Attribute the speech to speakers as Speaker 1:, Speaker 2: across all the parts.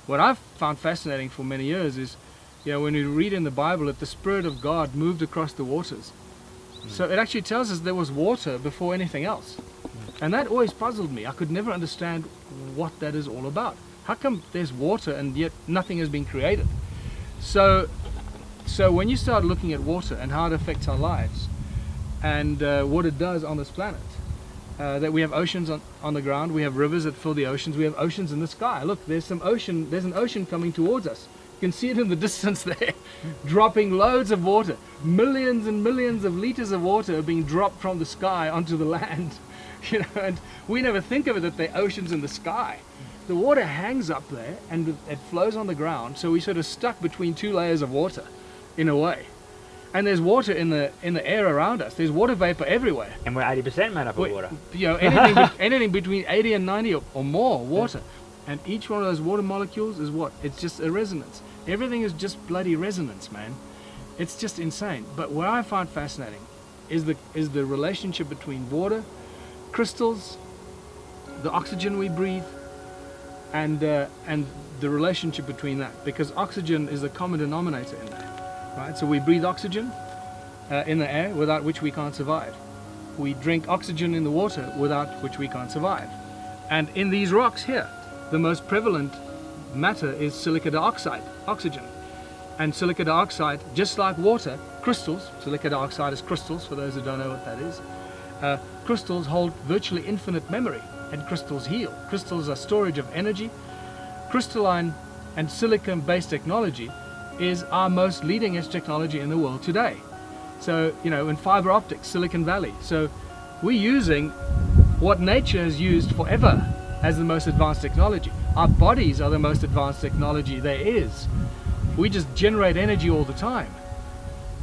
Speaker 1: what I've found fascinating for many years is, when we read in the Bible that the Spirit of God moved across the waters. So it actually tells us there was water before anything else. And that always puzzled me. I could never understand what that is all about. How come there's water and yet nothing has been created? So when you start looking at water and how it affects our lives and what it does on this planet, that we have oceans on the ground, we have rivers that fill the oceans, we have oceans in the sky. Look, there's an ocean coming towards us. You can see it in the distance there, dropping loads of water. Millions and millions of liters of water are being dropped from the sky onto the land. And we never think of it that there are oceans in the sky. The water hangs up there and it flows on the ground, so we're sort of stuck between two layers of water in a way. And there's water in the air around us. There's water vapor everywhere.
Speaker 2: And we're 80% made up of water.
Speaker 1: Anything between 80 and 90 or more water. And each one of those water molecules is what? It's just a resonance. Everything is just bloody resonance, man. It's just insane. But what I find fascinating is the relationship between water, crystals, the oxygen we breathe, and the relationship between that. Because oxygen is the common denominator in that, right? So we breathe oxygen in the air, without which we can't survive. We drink oxygen in the water, without which we can't survive. And in these rocks here, the most prevalent matter is silica dioxide, oxygen. And silica dioxide, just like water, crystals, silica dioxide is crystals, for those who don't know what that is, crystals hold virtually infinite memory, and crystals heal. Crystals are storage of energy. Crystalline and silicon-based technology is our most leading edge technology in the world today. So, in fiber optics, Silicon Valley. So we're using what nature has used forever as the most advanced technology. Our bodies are the most advanced technology there is. We just generate energy all the time.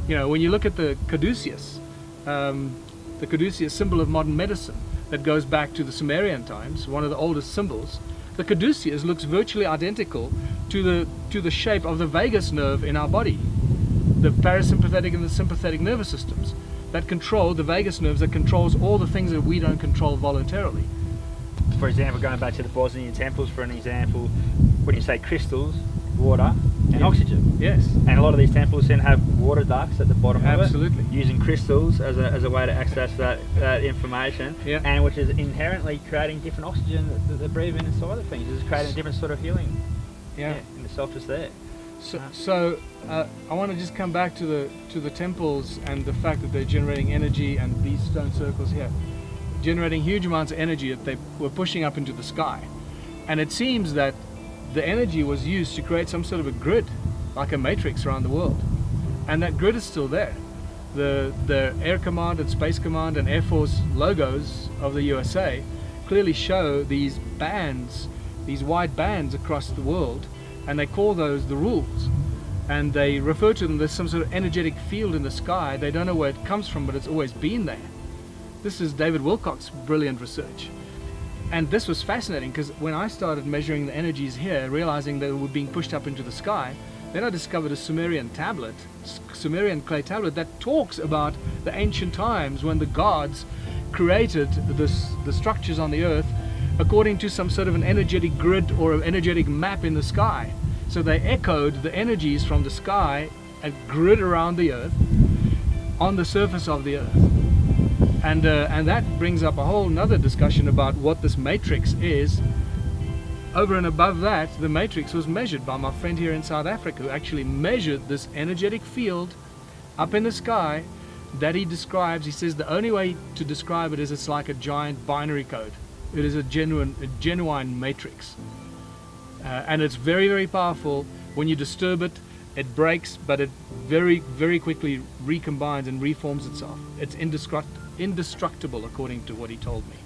Speaker 1: When you look at the caduceus symbol of modern medicine that goes back to the Sumerian times, one of the oldest symbols, the caduceus looks virtually identical to the shape of the vagus nerve in our body. The parasympathetic and the sympathetic nervous systems that control the vagus nerves, that controls all the things that we don't control voluntarily.
Speaker 2: For example, going back to the Bosnian temples, for an example, when you say crystals, water and oxygen.
Speaker 1: Yes.
Speaker 2: And a lot of these temples then have water ducts at the bottom of it.
Speaker 1: Absolutely.
Speaker 2: Using crystals as a way to access that information.
Speaker 1: Yeah.
Speaker 2: And which is inherently creating different oxygen that they breathe in inside of things. It's creating a different sort of healing.
Speaker 1: Yeah.
Speaker 2: In itself just there.
Speaker 1: So I want to just come back to the temples and the fact that they're generating energy, and these stone circles here, generating huge amounts of energy that they were pushing up into the sky. And it seems that the energy was used to create some sort of a grid, like a matrix around the world. And that grid is still there. The Air Command and Space Command and Air Force logos of the USA clearly show these bands, these wide bands across the world, and they call those the rules. And they refer to them as some sort of energetic field in the sky. They don't know where it comes from, but it's always been there. This is David Wilcock's brilliant research. And this was fascinating because when I started measuring the energies here, realizing they were being pushed up into the sky, then I discovered a Sumerian clay tablet that talks about the ancient times when the gods created the structures on the earth according to some sort of an energetic grid or an energetic map in the sky. So they echoed the energies from the sky and grid around the earth on the surface of the earth. And that brings up a whole nother discussion about what this matrix is. Over and above that, the matrix was measured by my friend here in South Africa, who actually measured this energetic field up in the sky that he describes. He says the only way to describe it is it's like a giant binary code. It is a genuine matrix. And it's very, very powerful. When you disturb it, it breaks, but it very, very quickly recombines and reforms itself. It's indestructible, according to what he told me.